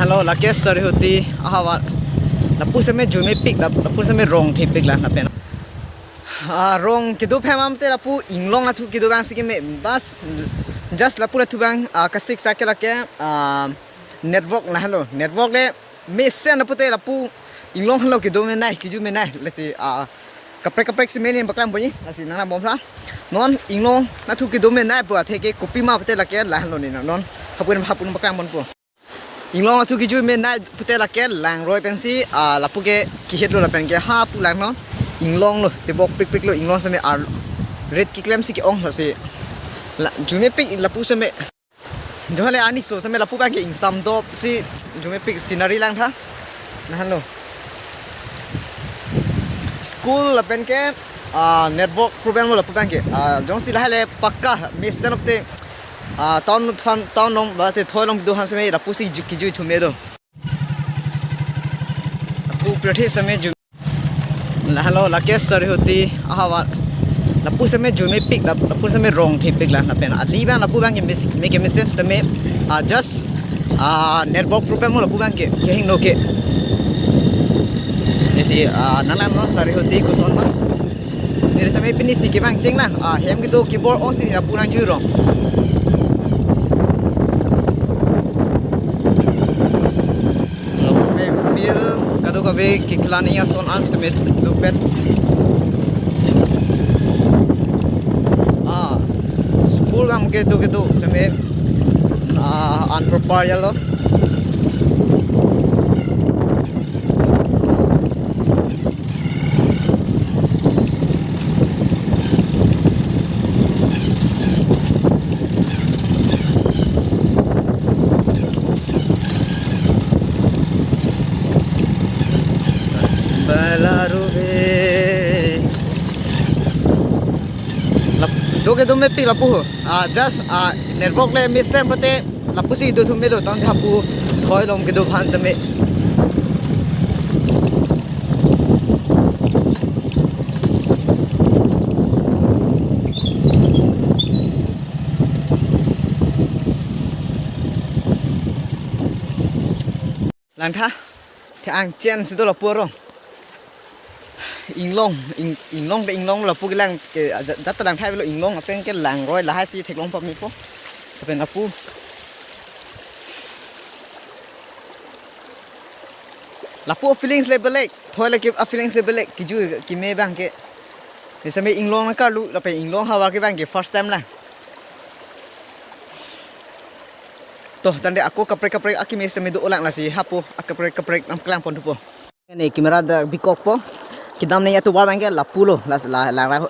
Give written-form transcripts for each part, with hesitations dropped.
Hello, la kes sorry hoti ahawa la puse me jume pik la puse me rong thi pik la na pen rong kidu phamam te la pu inglong la thu kidu bang siki me bas just la pura thu bang ka sik sa ke la ke network la hello network le me sen na pute la pu inglong hello kidu me nai kiju me nai la si kaprek si me ni baklam boni la si nana bom la non inglong na thu kidu me nai pu the ke copy ma pute la ke la hello ni non hapun baklam bon pu inglong tu kiju me nai pute la ke lang roi pensi la pu ke ki het lo la pen ke ha pu lang no inglong lo te bok pik lo inglong se me red ki klem si ki ong se la jume pik la pu se me johale ani so se me la pu ba ke in sam do si jume pik scenery lang tha na hello school la pen ke network problem lo la pu ba ke jong si la hele pakka me sen of te town long ba te thoi long do han se me la pu si ki ju thu me do pu prathi se me ju la hello la kes sorry hoti ahawa la pu se me ju me pik la pu se me rong thi pik la na pen ali bang la pu bang ke make a message se me just network problem lo la pu bang ke hing no ke esi nana no sorry hoti ko son ma ni se me pini si ke bang ching la hem ke do keyboard on si la pu nang ju rong kado ka ve kiklania son ang semet dupet school am ke do seme unprepared yalo doge do me pik la pu just network le miss sem prote la pu si do thu me do tang tha pu thoi lom ke do phan se me lang tha the ang chen su do la pu ro inglong la pu lang ke jat lang thai lo inglong apen ke lang roi la ha si thek long pom ni po apen apu la pu feelings level lek thoi la ke feelings level lek ki ju ki me bang ke ni same inglong ka lu la pe inglong hawa ke bang ke first time la to tande aku kaprek aki me same do ulang la si hapo kaprek nam klang pon po ni kamera da bikok po kidam ne yatu bal bangke la pulo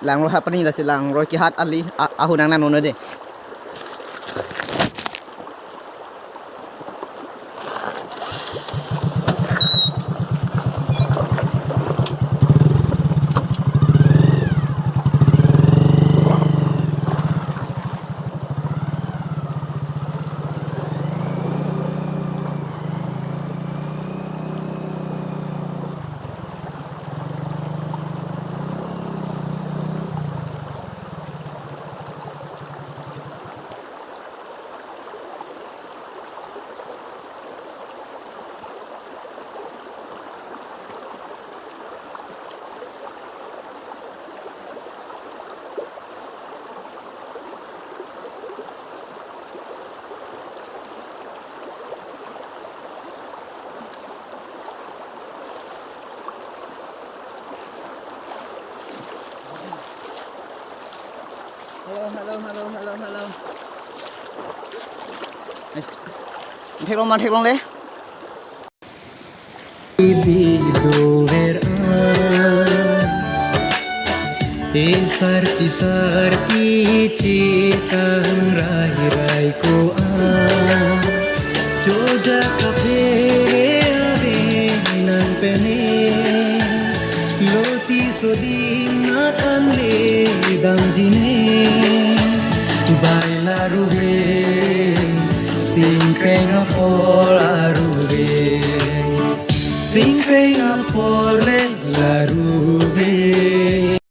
lang ro hapani la silang ro ki hat ali ahu nang nan no de hello thek long le di doher sarti cikang rai ko choja kafe ave nan pene loti sodin na anle dam jine